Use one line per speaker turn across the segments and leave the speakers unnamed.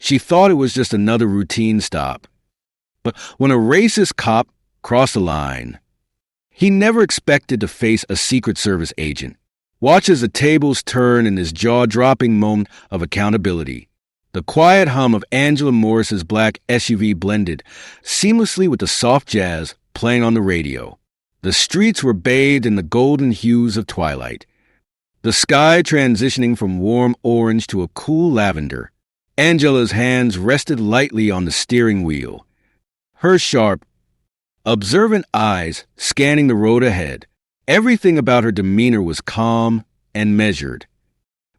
She thought it was just another routine stop. But when a racist cop crossed the line, he never expected to face a Secret Service agent. Watch as the tables turn in this jaw-dropping moment of accountability. The quiet hum of Angela Morris's black SUV blended seamlessly with the soft jazz playing on the radio. The streets were bathed in the golden hues of twilight, the sky transitioning from warm orange to a cool lavender. Angela's hands rested lightly on the steering wheel, her sharp, observant eyes scanning the road ahead. Everything about her demeanor was calm and measured,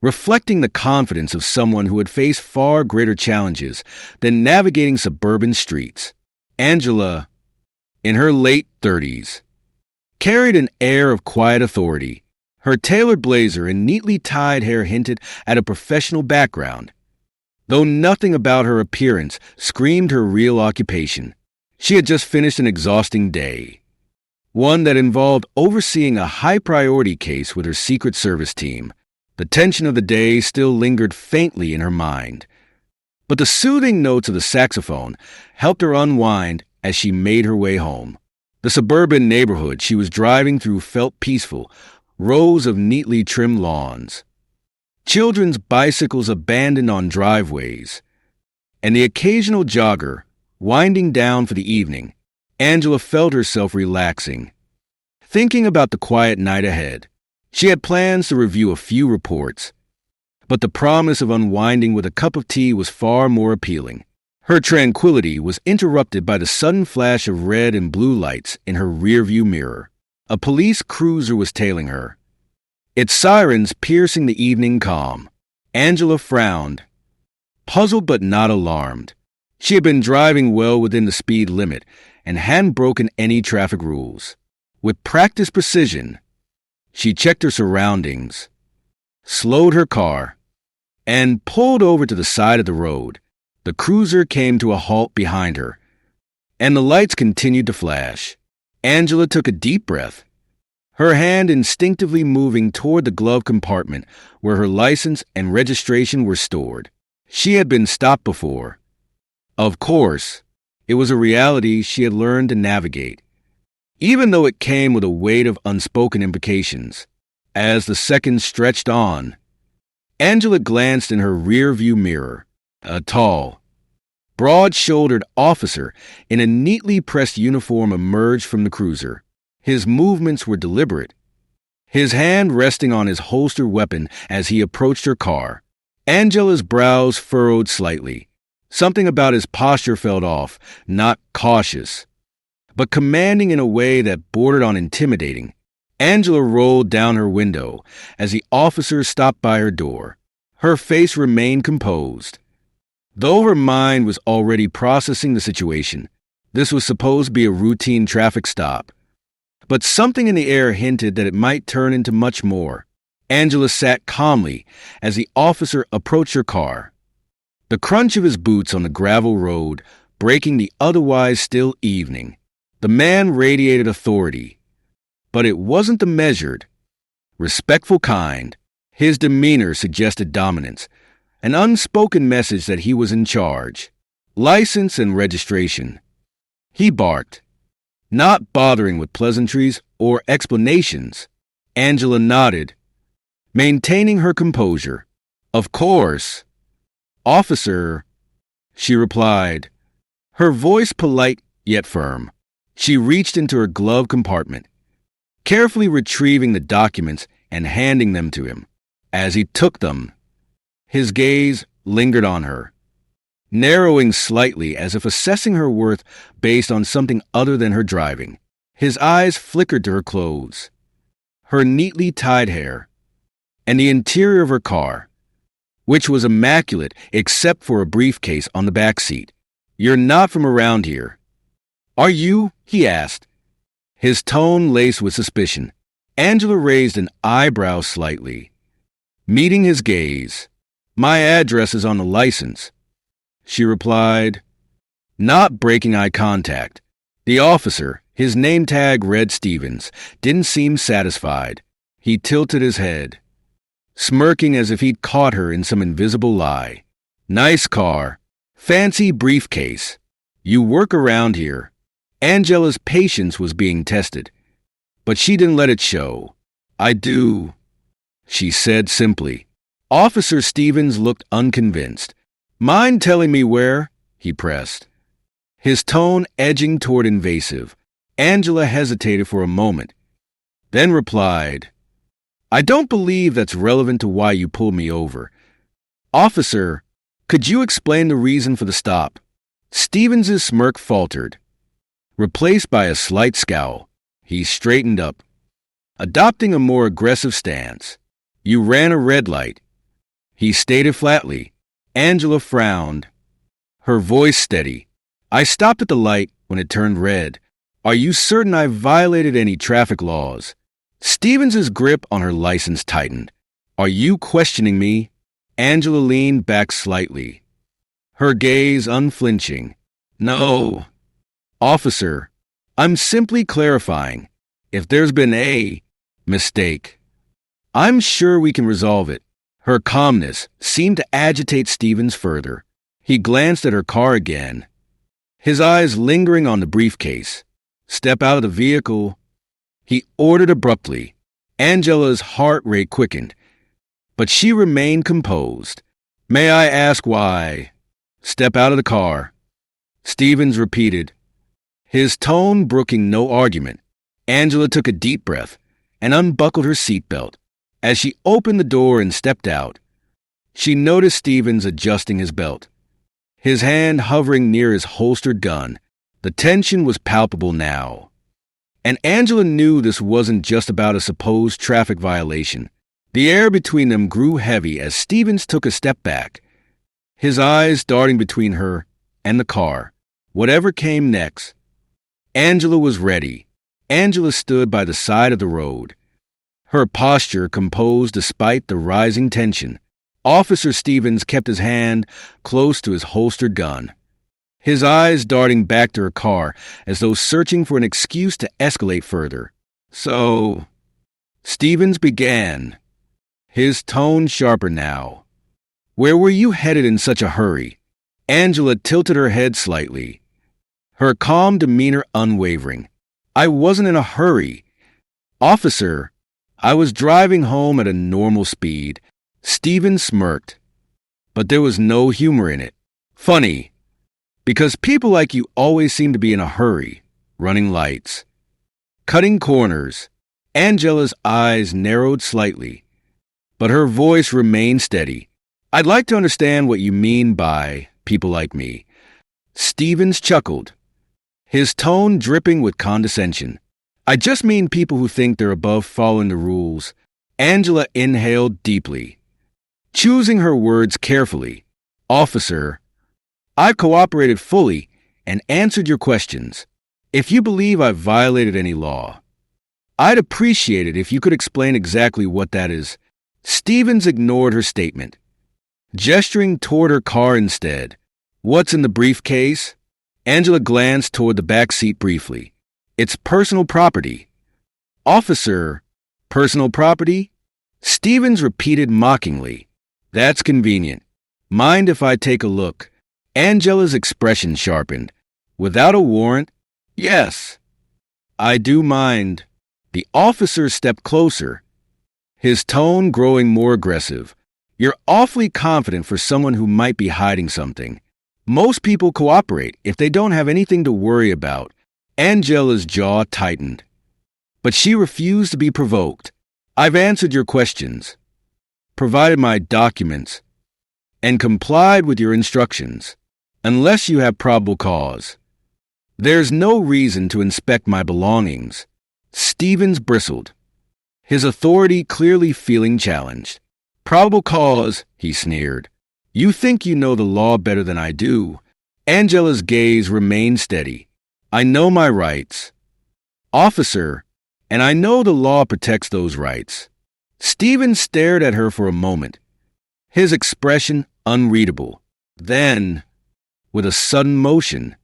reflecting the confidence of someone who had faced far greater challenges than navigating suburban streets. Angela, in her late 30s, carried an air of quiet authority. Her tailored blazer and neatly tied hair hinted at a professional background, though nothing about her appearance screamed her real occupation. She had just finished an exhausting day, one that involved overseeing a high-priority case with her Secret Service team. The tension of the day still lingered faintly in her mind, but the soothing notes of the saxophone helped her unwind as she made her way home. The suburban neighborhood she was driving through felt peaceful, rows of neatly trimmed lawns, children's bicycles abandoned on driveways, and the occasional jogger winding down for the evening. Angela felt herself relaxing, thinking about the quiet night ahead. She had plans to review a few reports, but the promise of unwinding with a cup of tea was far more appealing. Her tranquility was interrupted by the sudden flash of red and blue lights in her rearview mirror. A police cruiser was tailing her, its sirens piercing the evening calm. Angela frowned, puzzled but not alarmed. She had been driving well within the speed limit and hadn't broken any traffic rules. With practiced precision, she checked her surroundings, slowed her car, and pulled over to the side of the road. The cruiser came to a halt behind her, and the lights continued to flash. Angela took a deep breath, her hand instinctively moving toward the glove compartment where her license and registration were stored. She had been stopped before. Of course, it was a reality she had learned to navigate, even though it came with a weight of unspoken implications. As the seconds stretched on, Angela glanced in her rear-view mirror. A tall, broad-shouldered officer in a neatly pressed uniform emerged from the cruiser. His movements were deliberate, his hand resting on his holstered weapon as he approached her car. Angela's brows furrowed slightly. Something about his posture felt off, not cautious, but commanding in a way that bordered on intimidating. Angela rolled down her window as the officer stopped by her door. Her face remained composed, though her mind was already processing the situation. This was supposed to be a routine traffic stop, but something in the air hinted that it might turn into much more. Angela sat calmly as the officer approached her car, the crunch of his boots on the gravel road breaking the otherwise still evening. The man radiated authority, but it wasn't the measured, respectful kind. His demeanor suggested dominance, an unspoken message that he was in charge. License and registration, he barked, not bothering with pleasantries or explanations. Angela nodded, maintaining her composure. Of course, officer, she replied, her voice polite yet firm. She reached into her glove compartment, carefully retrieving the documents and handing them to him. As he took them, his gaze lingered on her, narrowing slightly as if assessing her worth based on something other than her driving. His eyes flickered to her clothes, her neatly tied hair, and the interior of her car, which was immaculate except for a briefcase on the back seat. You're not from around here, are you? He asked, his tone laced with suspicion. Angela raised an eyebrow slightly, meeting his gaze. My address is on the license, she replied, not breaking eye contact. The officer, his name tag read Stevens, didn't seem satisfied. He tilted his head, smirking as if he'd caught her in some invisible lie. Nice car, Fancy briefcase. You work around here. Angela's patience was being tested, but she didn't let it show. I do, she said simply. Officer Stevens looked unconvinced. Mind telling me where? He pressed, his tone edging toward invasive. Angela hesitated for a moment, then replied, I don't believe that's relevant to why you pulled me over. Officer, could you explain the reason for the stop? Stevens's smirk faltered, replaced by a slight scowl. He straightened up, adopting a more aggressive stance. You ran a red light, he stated flatly. Angela frowned, her voice steady. I stopped at the light when it turned red. Are you certain I violated any traffic laws? Stevens's grip on her license tightened. Are you questioning me? Angela leaned back slightly, her gaze unflinching. No, officer, I'm simply clarifying. If there's been a mistake, I'm sure we can resolve it. Her calmness seemed to agitate Stevens further. He glanced at her car again, his eyes lingering on the briefcase. Step out of the vehicle, he ordered abruptly. Angela's heart rate quickened, but she remained composed. May I ask why? Step out of the car, Stevens repeated, his tone brooking no argument. Angela took a deep breath and unbuckled her seatbelt. As she opened the door and stepped out, she noticed Stevens adjusting his belt, his hand hovering near his holstered gun. The tension was palpable now, and Angela knew this wasn't just about a supposed traffic violation. The air between them grew heavy as Stevens took a step back, his eyes darting between her and the car. Whatever came next, Angela was ready. Angela stood by the side of the road, her posture composed despite the rising tension. Officer Stevens kept his hand close to his holstered gun, his eyes darting back to her car as though searching for an excuse to escalate further. So, Stevens began, his tone sharper now. Where were you headed in such a hurry? Angela tilted her head slightly, her calm demeanor unwavering. I wasn't in a hurry. Officer, I was driving home at a normal speed. Stevens smirked, but there was no humor in it. Funny, because people like you always seem to be in a hurry, running lights, cutting corners. Angela's eyes narrowed slightly, but her voice remained steady. I'd like to understand what you mean by people like me. Stevens chuckled, his tone dripping with condescension. I just mean people who think they're above following the rules. Angela inhaled deeply, choosing her words carefully. Officer, I've cooperated fully and answered your questions. If you believe I've violated any law, I'd appreciate it if you could explain exactly what that is. Stevens ignored her statement, gesturing toward her car instead. What's in the briefcase? Angela glanced toward the back seat briefly. It's personal property. Officer, personal property? Stevens repeated mockingly. That's convenient. Mind if I take a look? Angela's expression sharpened. Without a warrant? Yes. I do mind. The officer stepped closer, his tone growing more aggressive. You're awfully confident for someone who might be hiding something. Most people cooperate if they don't have anything to worry about. Angela's jaw tightened, but she refused to be provoked. I've answered your questions, provided my documents, and complied with your instructions. Unless you have probable cause, there's no reason to inspect my belongings. Stevens bristled, his authority clearly feeling challenged. Probable cause, he sneered. You think you know the law better than I do. Angela's gaze remained steady. I know my rights, officer, and I know the law protects those rights. Stevens stared at her for a moment, his expression unreadable. Then, with a sudden motion,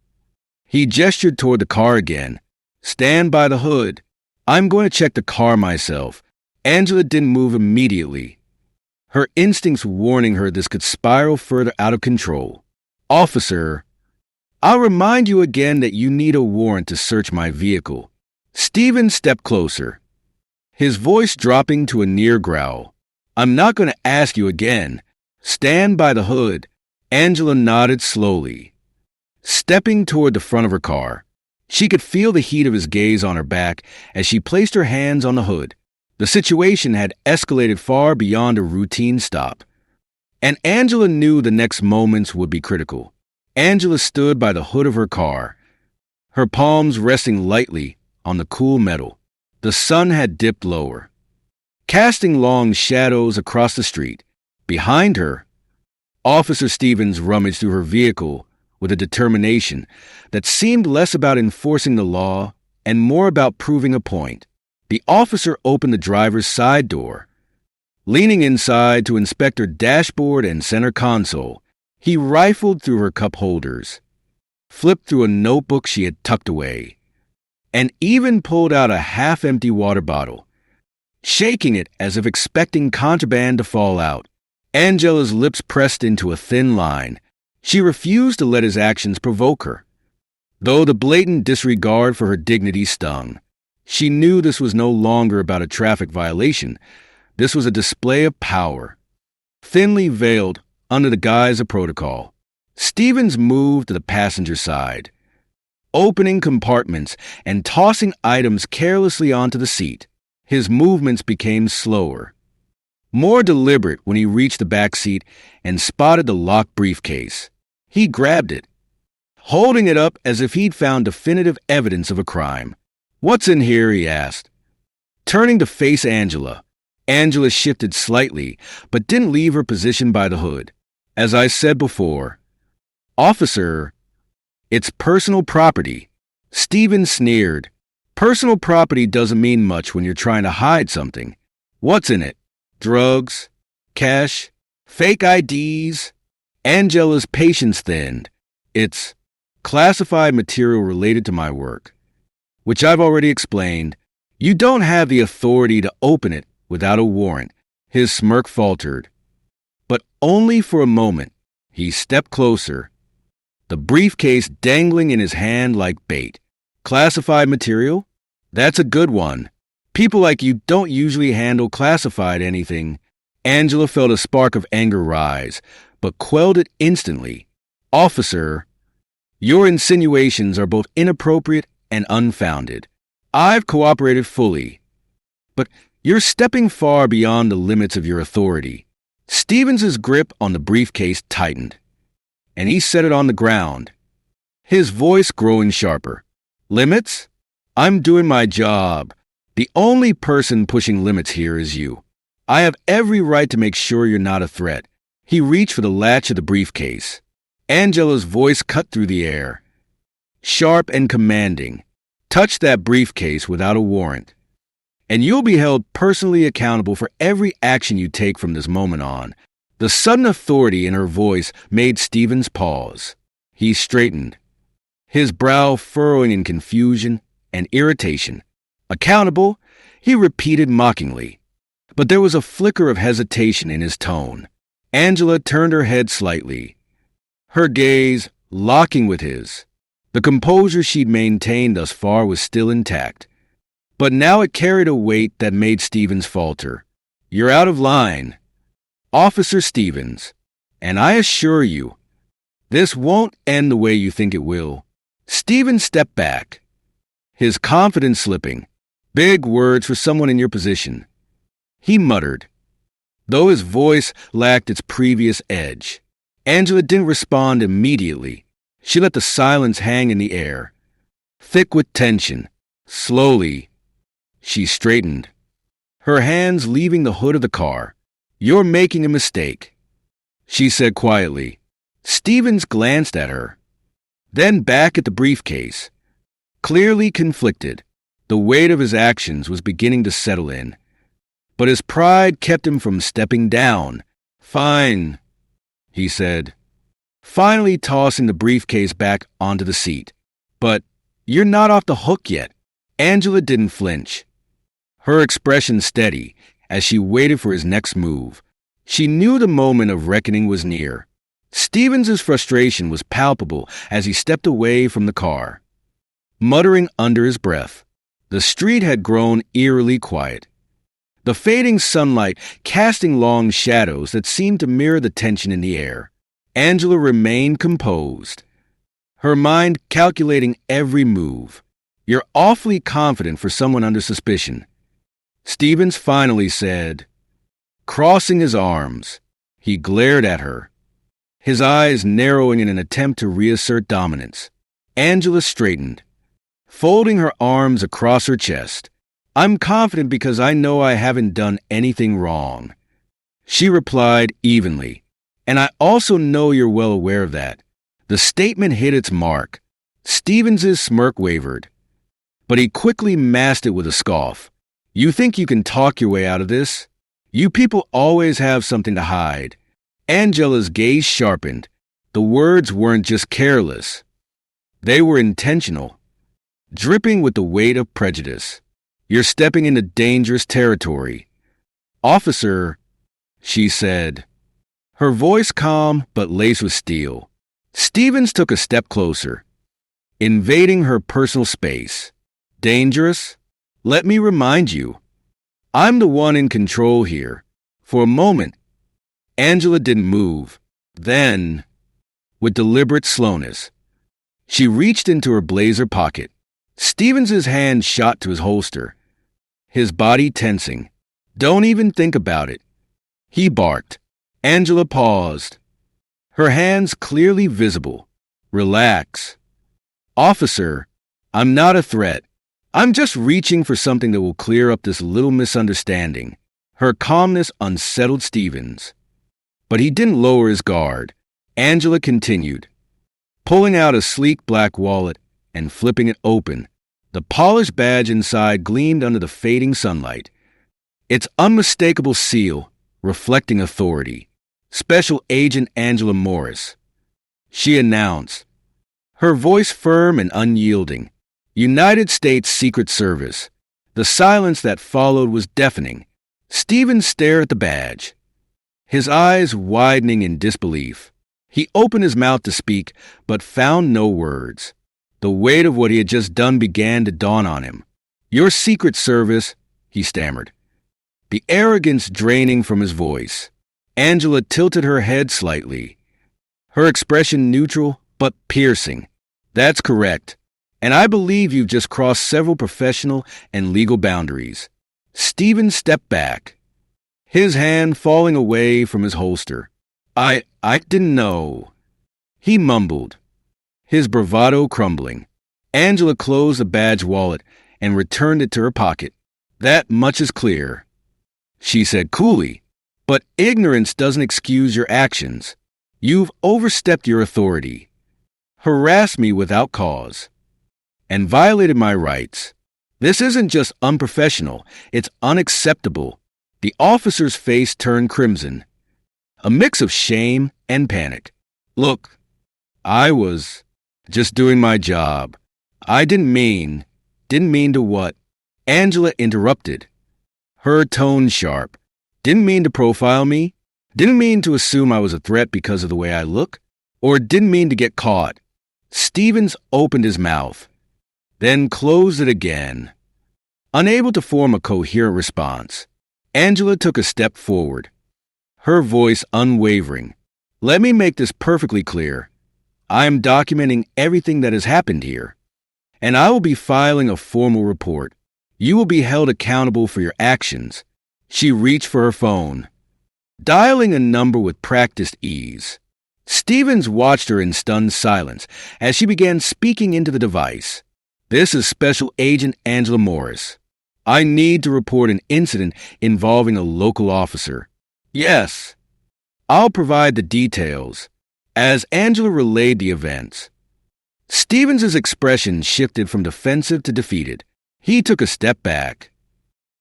he gestured toward the car again. Stand by the hood. I'm going to check the car myself. Angela didn't move immediately, her instincts warning her this could spiral further out of control. Officer, I'll remind you again that you need a warrant to search my vehicle. Stevens stepped closer, his voice dropping to a near growl. I'm not going to ask you again. Stand by the hood. Angela nodded slowly, stepping toward the front of her car. She could feel the heat of his gaze on her back as she placed her hands on the hood. The situation had escalated far beyond a routine stop, and Angela knew the next moments would be critical. Angela stood by the hood of her car, her palms resting lightly on the cool metal. The sun had dipped lower, casting long shadows across the street. Behind her, Officer Stevens rummaged through her vehicle with a determination that seemed less about enforcing the law and more about proving a point. The officer opened the driver's side door. Leaning inside to inspect her dashboard and center console, he rifled through her cup holders, flipped through a notebook she had tucked away, and even pulled out a half-empty water bottle, shaking it as if expecting contraband to fall out. Angela's lips pressed into a thin line. She refused to let his actions provoke her. Though the blatant disregard for her dignity stung, she knew this was no longer about a traffic violation. This was a display of power, thinly veiled under the guise of protocol. Stevens moved to the passenger side, opening compartments and tossing items carelessly onto the seat. His movements became slower, more deliberate when he reached the back seat and spotted the locked briefcase. He grabbed it, holding it up as if he'd found definitive evidence of a crime. "What's in here?" he asked. Turning to face Angela, Angela shifted slightly, but didn't leave her position by the hood. "As I said before, officer, it's personal property." Stevens sneered. "Personal property doesn't mean much when you're trying to hide something. What's in it? Drugs? Cash? Fake IDs?" Angela's patience thinned. "It's classified material related to my work, which I've already explained. You don't have the authority to open it without a warrant." His smirk faltered, but only for a moment. He stepped closer, the briefcase dangling in his hand like bait. "Classified material? That's a good one. People like you don't usually handle classified anything." Angela felt a spark of anger rise, but quelled it instantly. "Officer, your insinuations are both inappropriate and unfounded. I've cooperated fully, but you're stepping far beyond the limits of your authority." Stevens's grip on the briefcase tightened, and he set it on the ground, his voice growing sharper. "Limits? I'm doing my job. The only person pushing limits here is you. I have every right to make sure you're not a threat." He reached for the latch of the briefcase. Angela's voice cut through the air, sharp and commanding. "Touch that briefcase without a warrant, and you'll be held personally accountable for every action you take from this moment on." The sudden authority in her voice made Stevens pause. He straightened, his brow furrowing in confusion and irritation. "Accountable?" he repeated mockingly, but there was a flicker of hesitation in his tone. Angela turned her head slightly, her gaze locking with his. The composure she'd maintained thus far was still intact, but now it carried a weight that made Stevens falter. "You're out of line, Officer Stevens, and I assure you, this won't end the way you think it will." Stevens stepped back, his confidence slipping. "Big words for someone in your position," he muttered, though his voice lacked its previous edge. Angela didn't respond immediately. She let the silence hang in the air, thick with tension. Slowly, she straightened, her hands leaving the hood of the car. "You're making a mistake," she said quietly. Stevens glanced at her, then back at the briefcase, clearly conflicted. The weight of his actions was beginning to settle in, but his pride kept him from stepping down. "Fine," he said, finally tossing the briefcase back onto the seat. "But you're not off the hook yet." Angela didn't flinch, her expression steady as she waited for his next move. She knew the moment of reckoning was near. Stevens's frustration was palpable as he stepped away from the car, muttering under his breath. The street had grown eerily quiet, the fading sunlight casting long shadows that seemed to mirror the tension in the air. Angela remained composed, her mind calculating every move. "You're awfully confident for someone under suspicion," Stevens finally said. Crossing his arms, he glared at her, his eyes narrowing in an attempt to reassert dominance. Angela straightened, folding her arms across her chest. "I'm confident because I know I haven't done anything wrong," she replied evenly. "And I also know you're well aware of that." The statement hit its mark. Stevens's smirk wavered, but he quickly masked it with a scoff. "You think you can talk your way out of this? You people always have something to hide." Angela's gaze sharpened. The words weren't just careless. They were intentional, dripping with the weight of prejudice. "You're stepping into dangerous territory." "Officer," she said, her voice calm but laced with steel. Stevens took a step closer, invading her personal space. "Dangerous? Let me remind you, I'm the one in control here." For a moment, Angela didn't move. Then, with deliberate slowness, she reached into her blazer pocket. Stevens's hand shot to his holster, his body tensing. "Don't even think about it," he barked. Angela paused, her hands clearly visible. "Relax. Officer, I'm not a threat. I'm just reaching for something that will clear up this little misunderstanding." Her calmness unsettled Stevens, but he didn't lower his guard. Angela continued, pulling out a sleek black wallet and flipping it open. The polished badge inside gleamed under the fading sunlight, its unmistakable seal reflecting authority. "Special Agent Angela Morris," she announced, her voice firm and unyielding. "United States Secret Service." The silence that followed was deafening. Stevens stared at the badge, his eyes widening in disbelief. He opened his mouth to speak, but found no words. The weight of what he had just done began to dawn on him. "Your Secret Service," he stammered, the arrogance draining from his voice. Angela tilted her head slightly, her expression neutral but piercing. "That's correct. And I believe you've just crossed several professional and legal boundaries." Stevens stepped back, his hand falling away from his holster. I didn't know," he mumbled, his bravado crumbling. Angela closed the badge wallet and returned it to her pocket. "That much is clear," she said coolly. "But ignorance doesn't excuse your actions. You've overstepped your authority, harassed me without cause, and violated my rights. This isn't just unprofessional, it's unacceptable." The officer's face turned crimson, a mix of shame and panic. "Look, I was just doing my job. I didn't mean to what?" Angela interrupted, her tone sharp. "Didn't mean to profile me? Didn't mean to assume I was a threat because of the way I look? Or didn't mean to get caught?" Stevens opened his mouth, then closed it again, unable to form a coherent response. Angela took a step forward, her voice unwavering. "Let me make this perfectly clear. I am documenting everything that has happened here, and I will be filing a formal report. You will be held accountable for your actions." She reached for her phone, dialing a number with practiced ease. Stevens watched her in stunned silence as she began speaking into the device. "This is Special Agent Angela Morris. I need to report an incident involving a local officer." "Yes, I'll provide the details." As Angela relayed the events, Stevens's expression shifted from defensive to defeated. He took a step back,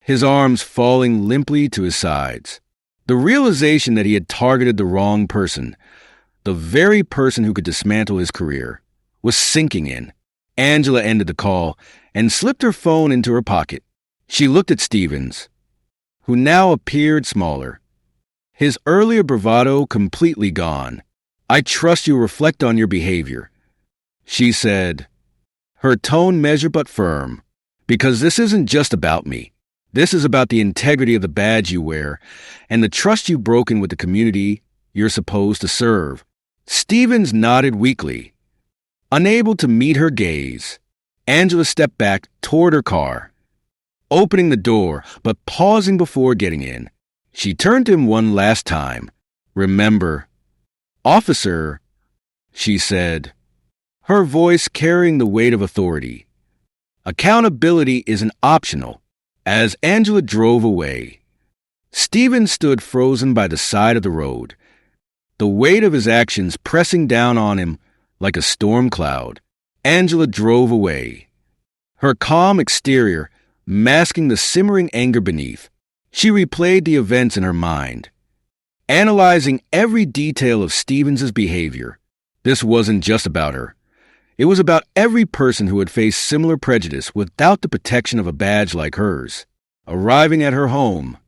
his arms falling limply to his sides. The realization that he had targeted the wrong person, the very person who could dismantle his career, was sinking in. Angela ended the call and slipped her phone into her pocket. She looked at Stevens, who now appeared smaller, his earlier bravado completely gone. I trust you'll reflect on your behavior, she said, her tone measured but firm. Because this isn't just about me. This is about the integrity of the badge you wear and the trust you've broken with the community you're supposed to serve. Stevens nodded weakly. Unable to meet her gaze, Angela stepped back toward her car, opening the door but pausing before getting in. She turned to him one last time. Remember, officer, she said, her voice carrying the weight of authority. Accountability isn't optional. As Angela drove away, Stevens stood frozen by the side of the road, the weight of his actions pressing down on him like a storm cloud. Angela drove away, her calm exterior masking the simmering anger beneath. She replayed the events in her mind, analyzing every detail of Stevens's behavior. This wasn't just about her. It was about every person who had faced similar prejudice without the protection of a badge like hers. Arriving at her home,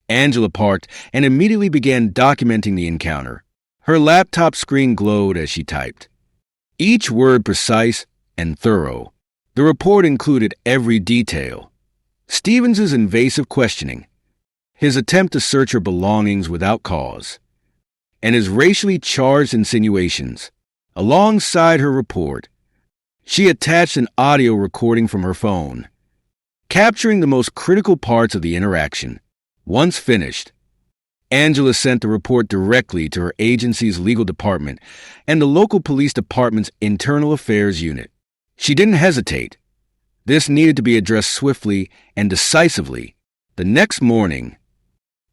Angela parked and immediately began documenting the encounter. Her laptop screen glowed as she typed, each word precise and thorough. The report included every detail. Stevens's invasive questioning, his attempt to search her belongings without cause, and his racially charged insinuations. Alongside her report, she attached an audio recording from her phone, capturing the most critical parts of the interaction. Once finished, Angela sent the report directly to her agency's legal department and the local police department's internal affairs unit. She didn't hesitate. This needed to be addressed swiftly and decisively. The next morning,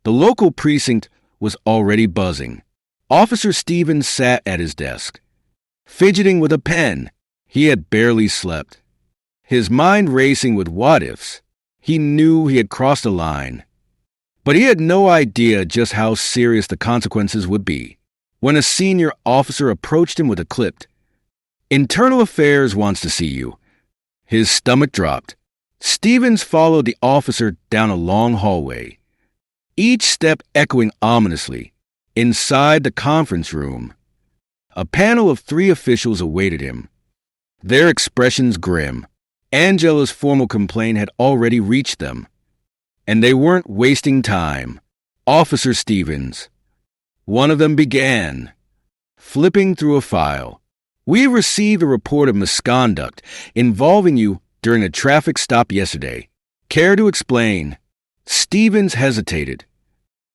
the local precinct was already buzzing. Officer Stevens sat at his desk, fidgeting with a pen. He had barely slept, his mind racing with what-ifs. He knew he had crossed a line, but he had no idea just how serious the consequences would be. When a senior officer approached him with a clipped, "Internal Affairs wants to see you," his stomach dropped. Stevens followed the officer down a long hallway, each step echoing ominously. Inside the conference room, a panel of 3 officials awaited him, their expressions grim. Angela's formal complaint had already reached them, and they weren't wasting time. Officer Stevens, one of them began, flipping through a file. "We received a report of misconduct involving you during a traffic stop yesterday. Care to explain?" Stevens hesitated,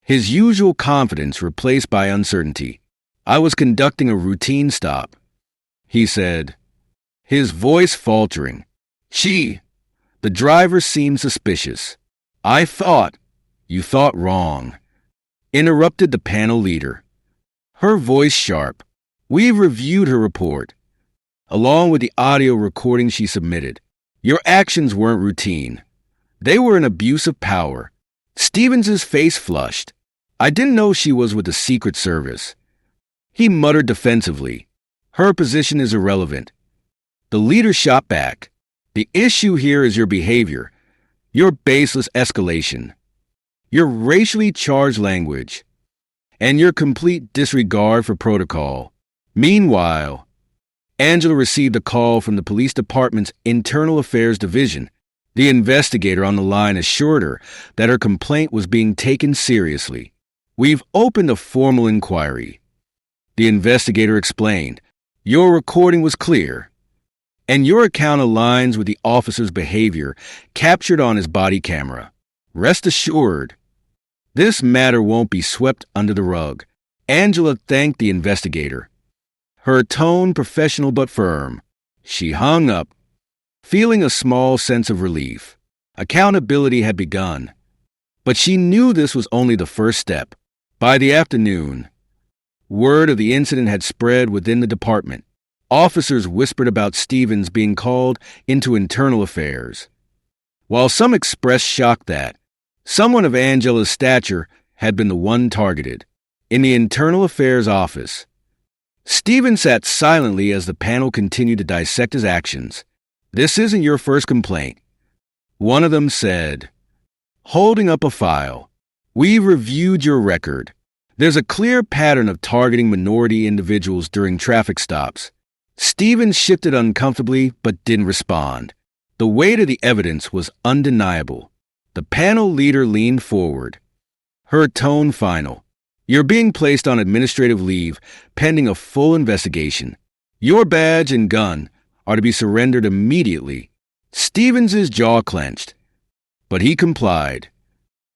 his usual confidence replaced by uncertainty. "I was conducting a routine stop," he said, his voice faltering. The driver seemed suspicious. "I thought." "You thought wrong," interrupted the panel leader, her voice sharp. "We've reviewed her report, along with the audio recording she submitted. Your actions weren't routine. They were an abuse of power." Stevens's face flushed. "I didn't know she was with the Secret Service," he muttered defensively. "Her position is irrelevant." The leader shot back. "The issue here is your behavior, your baseless escalation, your racially charged language, and your complete disregard for protocol." Meanwhile, Angela received a call from the police department's Internal Affairs Division. The investigator on the line assured her that her complaint was being taken seriously. "We've opened a formal inquiry," the investigator explained. "Your recording was clear, and your account aligns with the officer's behavior captured on his body camera. Rest assured, this matter won't be swept under the rug." Angela thanked the investigator, her tone professional but firm. She hung up, feeling a small sense of relief. Accountability had begun, but she knew this was only the first step. By the afternoon, word of the incident had spread within the department. Officers whispered about Stevens being called into internal affairs, while some expressed shock that someone of Angela's stature had been the one targeted. In the Internal Affairs office, Stevens sat silently as the panel continued to dissect his actions. "This isn't your first complaint," one of them said, holding up a file. "We've reviewed your record. There's a clear pattern of targeting minority individuals during traffic stops. Stevens shifted uncomfortably but didn't respond. The weight of the evidence was undeniable. The panel leader leaned forward, her tone final. You're being placed on administrative leave pending a full investigation. Your badge and gun are to be surrendered immediately. Stevens's jaw clenched, but he complied.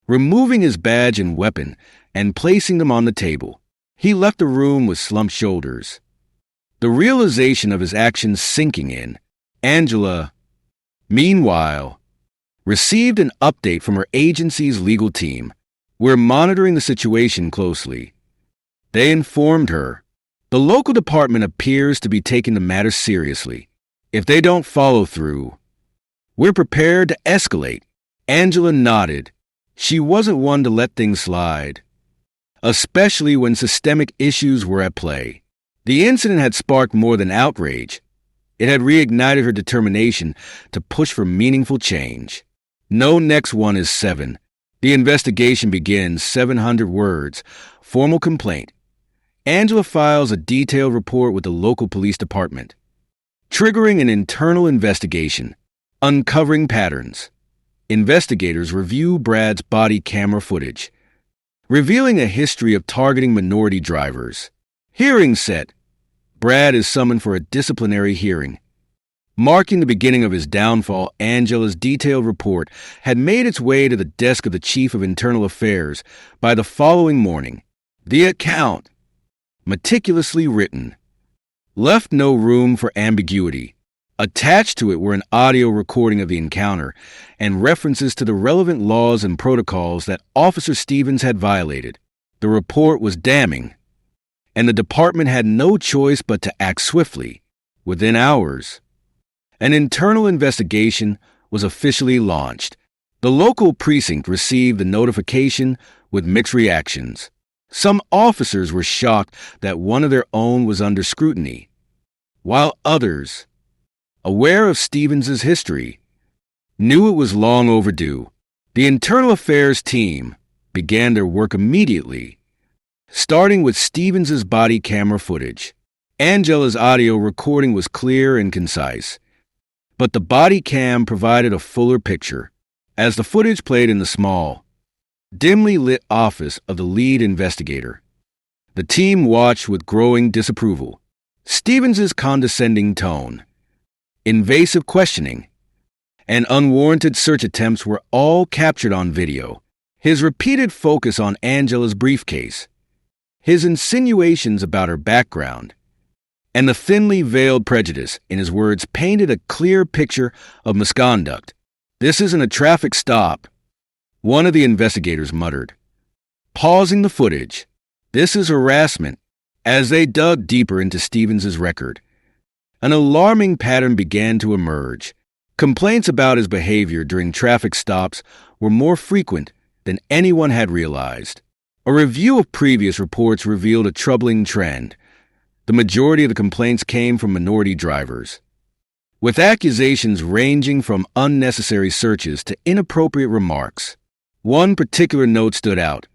Removing his badge and weapon and placing them on the table, he left the room with slumped shoulders. The realization of his actions sinking in. Angela, meanwhile, received an update from her agency's legal team. We're monitoring the situation closely. They informed her. The local department appears to be taking the matter seriously. If they don't follow through, we're prepared to escalate. Angela nodded. She wasn't one to let things slide, especially when systemic issues were at play. The incident had sparked more than outrage. It had reignited her determination to push for meaningful change. No next one is 7. The investigation begins, 700 words. Formal complaint. Angela files a detailed report with the local police department, triggering an internal investigation, uncovering patterns. Investigators review Brad's body camera footage, revealing a history of targeting minority drivers. Hearing set. Brad is summoned for a disciplinary hearing. Marking the beginning of his downfall, Angela's detailed report had made its way to the desk of the Chief of Internal Affairs by the following morning. The account, meticulously written, left no room for ambiguity. Attached to it were an audio recording of the encounter and references to the relevant laws and protocols that Officer Stevens had violated. The report was damning, and the department had no choice but to act swiftly. Within hours, an internal investigation was officially launched. The local precinct received the notification with mixed reactions. Some officers were shocked that one of their own was under scrutiny, while others, aware of Stevens's history, knew it was long overdue. The Internal Affairs team began their work immediately, starting with Stevens's body camera footage. Angela's audio recording was clear and concise, but the body cam provided a fuller picture. As the footage played in the small, dimly lit office of the lead investigator, the team watched with growing disapproval. Stevens's condescending tone, invasive questioning, and unwarranted search attempts were all captured on video. His repeated focus on Angela's briefcase, his insinuations about her background, and the thinly veiled prejudice in his words painted a clear picture of misconduct. "This isn't a traffic stop," one of the investigators muttered, pausing the footage. "This is harassment." As they dug deeper into Stevens's record, an alarming pattern began to emerge. Complaints about his behavior during traffic stops were more frequent than anyone had realized. A review of previous reports revealed a troubling trend. The majority of the complaints came from minority drivers, with accusations ranging from unnecessary searches to inappropriate remarks. One particular note stood out.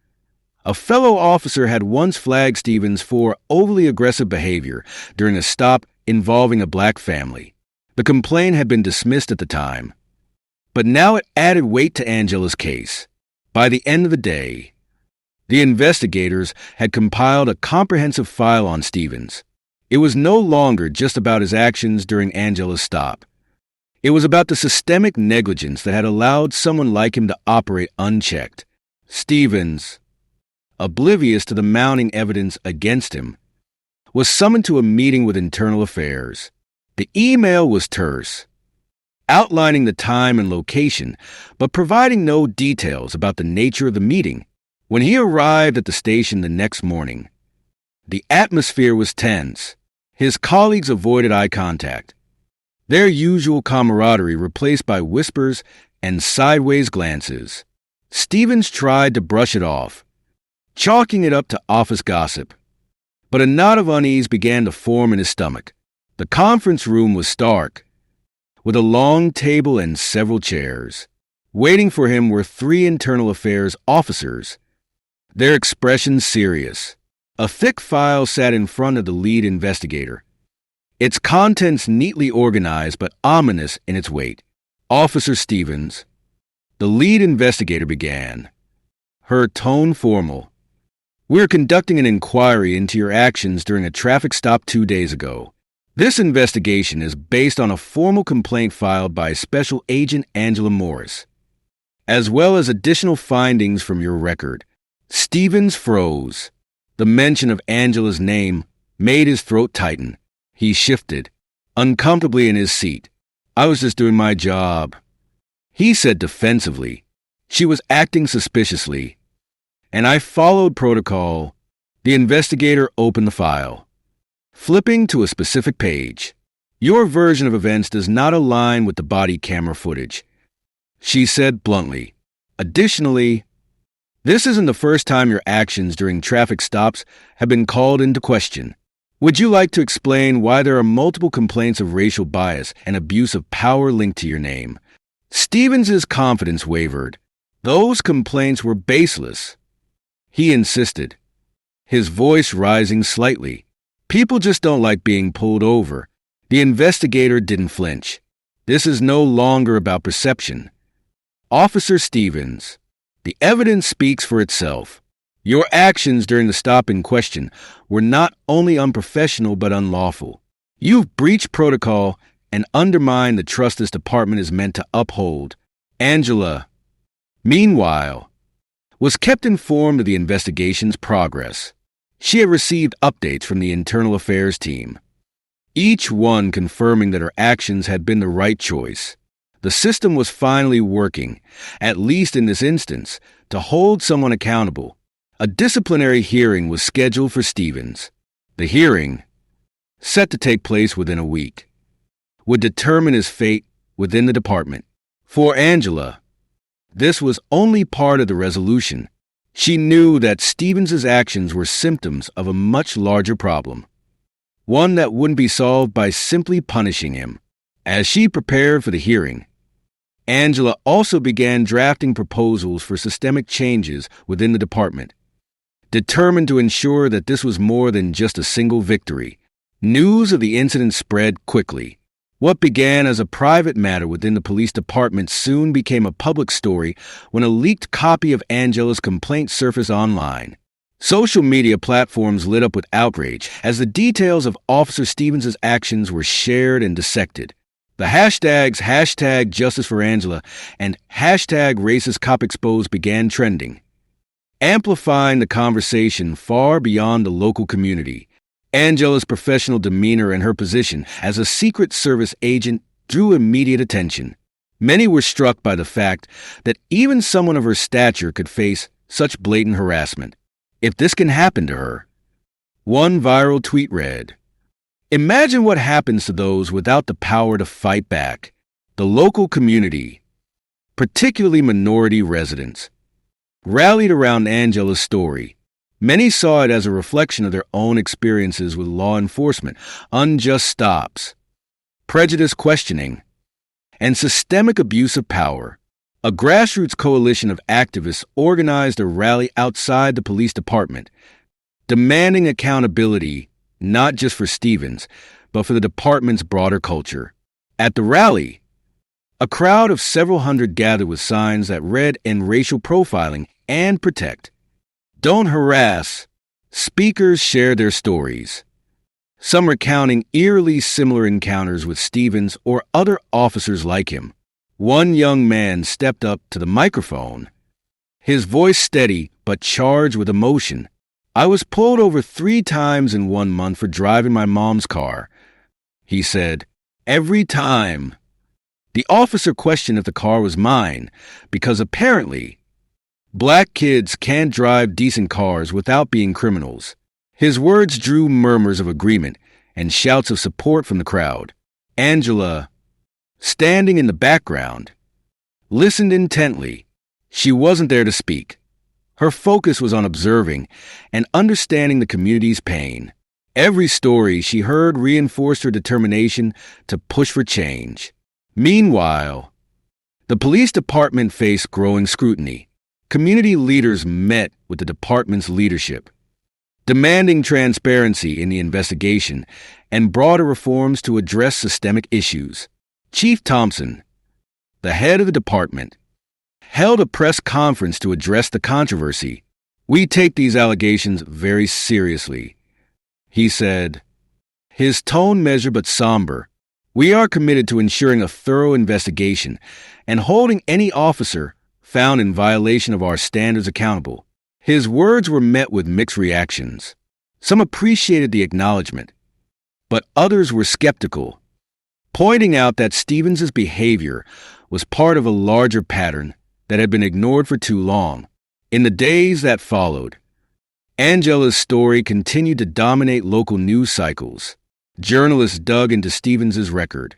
A fellow officer had once flagged Stevens for overly aggressive behavior during a stop involving a black family. The complaint had been dismissed at the time, but now it added weight to Angela's case. By the end of the day, the investigators had compiled a comprehensive file on Stevens. It was no longer just about his actions during Angela's stop. It was about the systemic negligence that had allowed someone like him to operate unchecked. Stevens, oblivious to the mounting evidence against him, was summoned to a meeting with Internal Affairs. The email was terse, outlining the time and location, but providing no details about the nature of the meeting. When he arrived at the station the next morning, the atmosphere was tense. His colleagues avoided eye contact, their usual camaraderie replaced by whispers and sideways glances. Stevens tried to brush it off, chalking it up to office gossip, but a knot of unease began to form in his stomach. The conference room was stark, with a long table and several chairs. Waiting for him were 3 Internal Affairs officers, their expressions serious. A thick file sat in front of the lead investigator, its contents neatly organized but ominous in its weight. Officer Stevens, the lead investigator began, her tone formal. We're conducting an inquiry into your actions during a traffic stop 2 days ago. This investigation is based on a formal complaint filed by Special Agent Angela Morris, as well as additional findings from your record. Stevens froze. The mention of Angela's name made his throat tighten. He shifted, uncomfortably in his seat. I was just doing my job, he said defensively. She was acting suspiciously, and I followed protocol. The investigator opened the file, flipping to a specific page. Your version of events does not align with the body camera footage, she said bluntly. Additionally, this isn't the first time your actions during traffic stops have been called into question. Would you like to explain why there are multiple complaints of racial bias and abuse of power linked to your name? Stevens's confidence wavered. Those complaints were baseless, he insisted, his voice rising slightly. People just don't like being pulled over. The investigator didn't flinch. This is no longer about perception. Officer Stevens, the evidence speaks for itself. Your actions during the stop in question were not only unprofessional but unlawful. You've breached protocol and undermined the trust this department is meant to uphold. Angela, meanwhile, was kept informed of the investigation's progress. She had received updates from the internal affairs team, each one confirming that her actions had been the right choice. The system was finally working, at least in this instance, to hold someone accountable. A disciplinary hearing was scheduled for Stevens. The hearing, set to take place within a week, would determine his fate within the department. For Angela, this was only part of the resolution. She knew that Stevens's actions were symptoms of a much larger problem, one that wouldn't be solved by simply punishing him. As she prepared for the hearing, Angela also began drafting proposals for systemic changes within the department, determined to ensure that this was more than just a single victory. News of the incident spread quickly. What began as a private matter within the police department soon became a public story when a leaked copy of Angela's complaint surfaced online. Social media platforms lit up with outrage as the details of Officer Stevens' actions were shared and dissected. The hashtags #JusticeForAngela and #RacistCopExposed began trending, amplifying the conversation far beyond the local community. Angela's professional demeanor and her position as a Secret Service agent drew immediate attention. Many were struck by the fact that even someone of her stature could face such blatant harassment. If this can happen to her, one viral tweet read, "Imagine what happens to those without the power to fight back." The local community, particularly minority residents, rallied around Angela's story. Many saw it as a reflection of their own experiences with law enforcement, unjust stops, prejudice questioning, and systemic abuse of power. A grassroots coalition of activists organized a rally outside the police department, demanding accountability not just for Stevens, but for the department's broader culture. At the rally, a crowd of several hundred gathered with signs that read "End racial profiling and protect. Don't harass." Speakers shared their stories, some recounting eerily similar encounters with Stevens or other officers like him. One young man stepped up to the microphone, his voice steady but charged with emotion. "I was pulled over 3 times in 1 month for driving my mom's car," he said. "Every time." The officer questioned if the car was mine, because apparently black kids can't drive decent cars without being criminals. His words drew murmurs of agreement and shouts of support from the crowd. Angela, standing in the background, listened intently. She wasn't there to speak. Her focus was on observing and understanding the community's pain. Every story she heard reinforced her determination to push for change. Meanwhile, the police department faced growing scrutiny. Community leaders met with the department's leadership, demanding transparency in the investigation and broader reforms to address systemic issues. Chief Thompson, the head of the department, held a press conference to address the controversy. "We take these allegations very seriously," he said, his tone measured but somber. "We are committed to ensuring a thorough investigation and holding any officer found in violation of our standards accountable." His words were met with mixed reactions. Some appreciated the acknowledgement, but others were skeptical, pointing out that Stevens's behavior was part of a larger pattern that had been ignored for too long. In the days that followed, Angela's story continued to dominate local news cycles. Journalists dug into Stevens's record,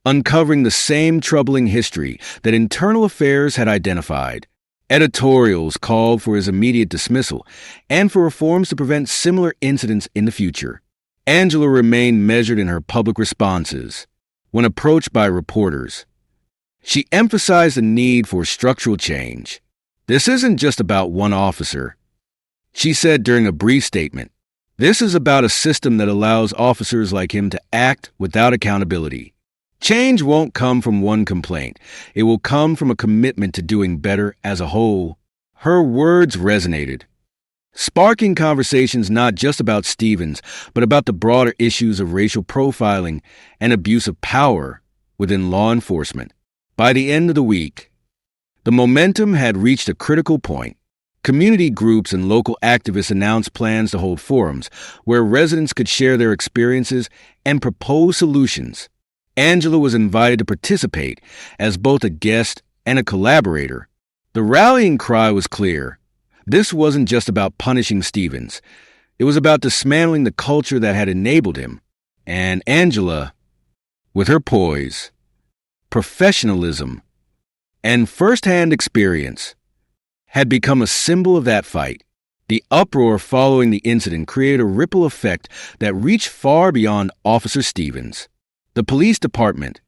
uncovering the same troubling history that Internal Affairs had identified. Editorials called for his immediate dismissal and for reforms to prevent similar incidents in the future. Angela remained measured in her public responses. When approached by reporters, she emphasized the need for structural change. "This isn't just about one officer," she said during a brief statement. "This is about a system that allows officers like him to act without accountability. Change won't come from one complaint. It will come from a commitment to doing better as a whole." Her words resonated, sparking conversations not just about Stevens, but about the broader issues of racial profiling and abuse of power within law enforcement. By the end of the week, the momentum had reached a critical point. Community groups and local activists announced plans to hold forums where residents could share their experiences and propose solutions. Angela was invited to participate as both a guest and a collaborator. The rallying cry was clear. This wasn't just about punishing Stevens. It was about dismantling the culture that had enabled him. And Angela, with her poise, professionalism, and first-hand experience, had become a symbol of that fight. The uproar following the incident created a ripple effect that reached far beyond Officer Stevens. The police department,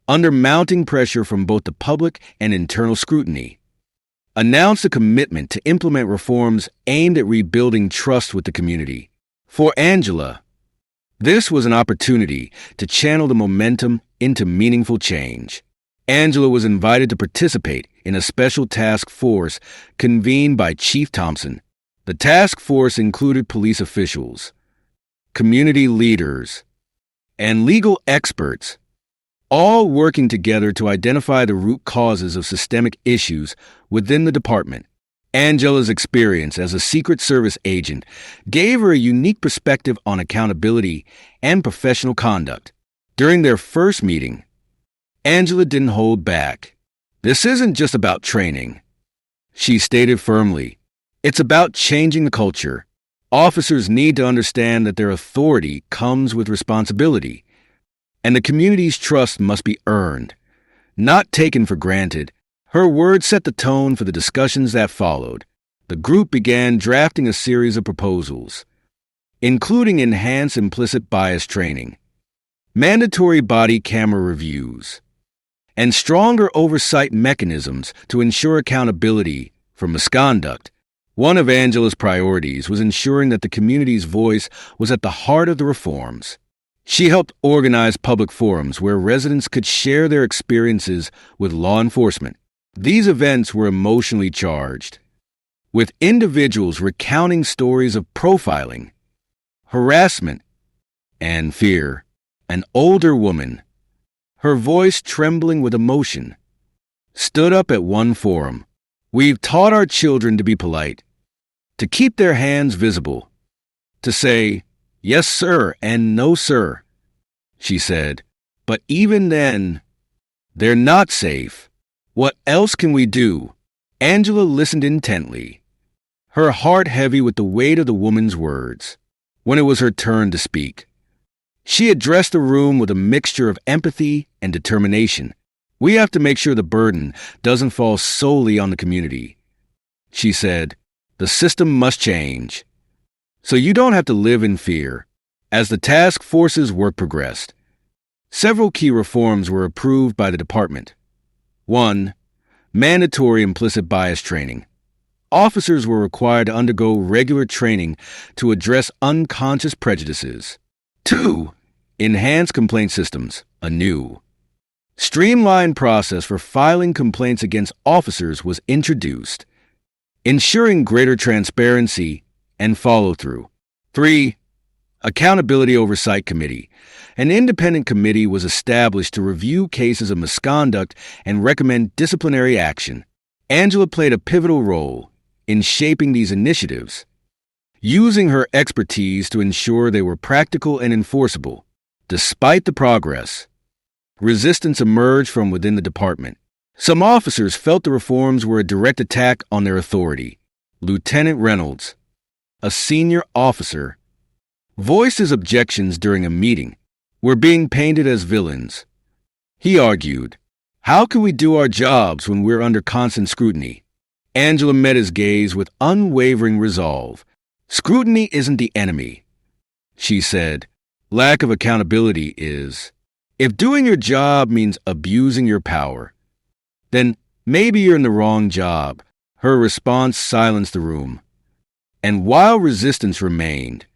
under mounting pressure from both the public and internal scrutiny, announced a commitment to implement reforms aimed at rebuilding trust with the community. For Angela, this was an opportunity to channel the momentum into meaningful change. Angela was invited to participate in a special task force convened by Chief Thompson. The task force included police officials, community leaders, and legal experts, all working together to identify the root causes of systemic issues within the department. Angela's experience as a Secret Service agent gave her a unique perspective on accountability and professional conduct. During their first meeting, Angela didn't hold back. "This isn't just about training," she stated firmly. "It's about changing the culture. Officers need to understand that their authority comes with responsibility, and the community's trust must be earned, not taken for granted." Her words set the tone for the discussions that followed. The group began drafting a series of proposals, including enhanced implicit bias training, mandatory body camera reviews, and stronger oversight mechanisms to ensure accountability for misconduct. One of Angela's priorities was ensuring that the community's voice was at the heart of the reforms. She helped organize public forums where residents could share their experiences with law enforcement. These events were emotionally charged, with individuals recounting stories of profiling, harassment, and fear. An older woman, her voice trembling with emotion, stood up at one forum. "We've taught our children to be polite, to keep their hands visible, to say, 'Yes, sir,' and 'No, sir,'" she said. "But even then, they're not safe. What else can we do?" Angela listened intently, her heart heavy with the weight of the woman's words. When it was her turn to speak, she addressed the room with a mixture of empathy and determination. "We have to make sure the burden doesn't fall solely on the community," she said. "The system must change, so you don't have to live in fear." As the task force's work progressed, several key reforms were approved by the department. 1. Mandatory implicit bias training. Officers were required to undergo regular training to address unconscious prejudices. 2. Enhanced complaint systems. A new, streamlined process for filing complaints against officers was introduced, ensuring greater transparency and follow-through. 3. Accountability Oversight Committee. An independent committee was established to review cases of misconduct and recommend disciplinary action. Angela played a pivotal role in shaping these initiatives, using her expertise to ensure they were practical and enforceable. Despite the progress, resistance emerged from within the department. Some officers felt the reforms were a direct attack on their authority. Lieutenant Reynolds, a senior officer, voiced his objections during a meeting. We're being painted as villains. He argued, how can we do our jobs when we're under constant scrutiny? Angela met his gaze with unwavering resolve. Scrutiny isn't the enemy, she said. Lack of accountability is. If doing your job means abusing your power, then maybe you're in the wrong job. Her response silenced the room. And while resistance remained,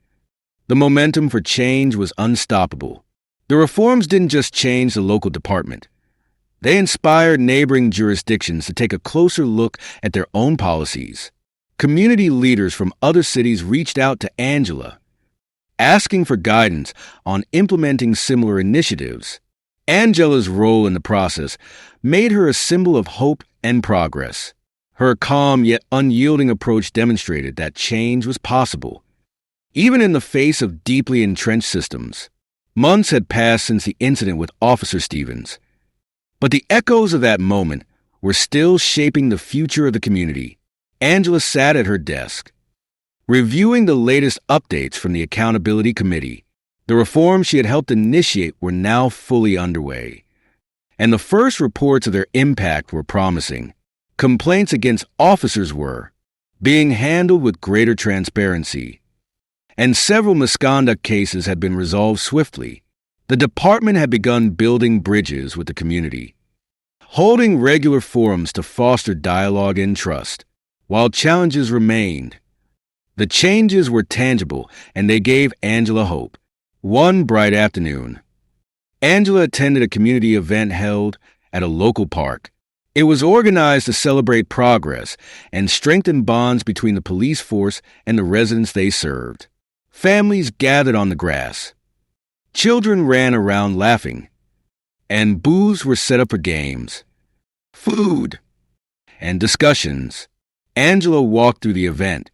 the momentum for change was unstoppable. The reforms didn't just change the local department. They inspired neighboring jurisdictions to take a closer look at their own policies. Community leaders from other cities reached out to Angela, asking for guidance on implementing similar initiatives. Angela's role in the process made her a symbol of hope and progress. Her calm yet unyielding approach demonstrated that change was possible, even in the face of deeply entrenched systems. Months had passed since the incident with Officer Stevens, but the echoes of that moment were still shaping the future of the community. Angela sat at her desk, reviewing the latest updates from the Accountability Committee. The reforms she had helped initiate were now fully underway, and the first reports of their impact were promising. Complaints against officers were being handled with greater transparency, and several misconduct cases had been resolved swiftly. The department had begun building bridges with the community, holding regular forums to foster dialogue and trust. While challenges remained, the changes were tangible, and they gave Angela hope. One bright afternoon, Angela attended a community event held at a local park. It was organized to celebrate progress and strengthen bonds between the police force and the residents they served. Families gathered on the grass. Children ran around laughing, and booths were set up for games, food, and discussions. Angela walked through the event,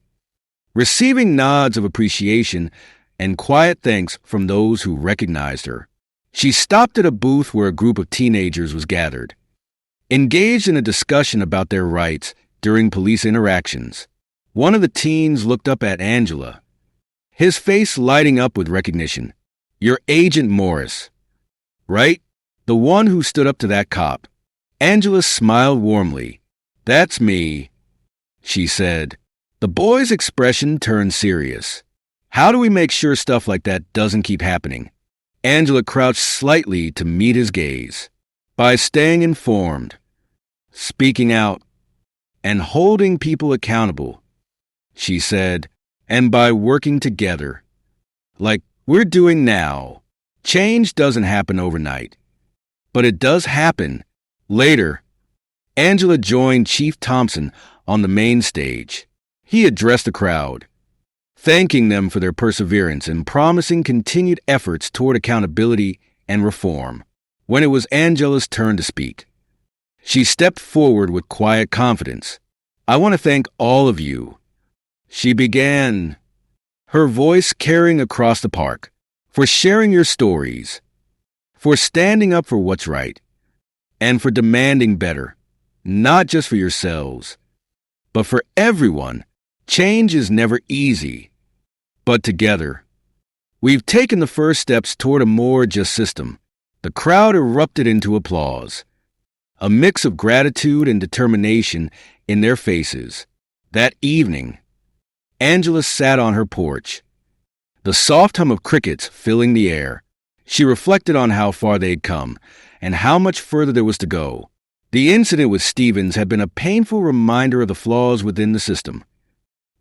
receiving nods of appreciation and quiet thanks from those who recognized her. She stopped at a booth where a group of teenagers was gathered, engaged in a discussion about their rights during police interactions. One of the teens looked up at Angela, his face lighting up with recognition. "You're Agent Morris, right? The one who stood up to that cop." Angela smiled warmly. "That's me," she said. The boy's expression turned serious. "How do we make sure stuff like that doesn't keep happening?" Angela crouched slightly to meet his gaze. "By staying informed, speaking out, and holding people accountable," she said, "and by working together, like we're doing now." Change doesn't happen overnight, but it does happen. Later, Angela joined Chief Thompson on the main stage. He addressed the crowd, thanking them for their perseverance and promising continued efforts toward accountability and reform. When it was Angela's turn to speak, she stepped forward with quiet confidence. "I want to thank all of you," she began, her voice carrying across the park, "for sharing your stories, for standing up for what's right, and for demanding better, not just for yourselves, but for everyone. Change is never easy, but together, we've taken the first steps toward a more just system." The crowd erupted into applause, a mix of gratitude and determination in their faces. That evening, Angela sat on her porch, the soft hum of crickets filling the air. She reflected on how far they'd come and how much further there was to go. The incident with Stevens had been a painful reminder of the flaws within the system,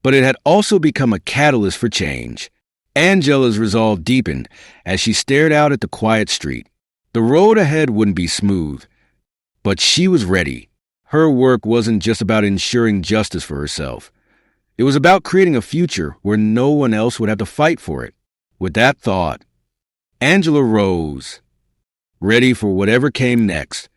but it had also become a catalyst for change. Angela's resolve deepened as she stared out at the quiet street. The road ahead wouldn't be smooth, but she was ready. Her work wasn't just about ensuring justice for herself. It was about creating a future where no one else would have to fight for it. With that thought, Angela rose, ready for whatever came next.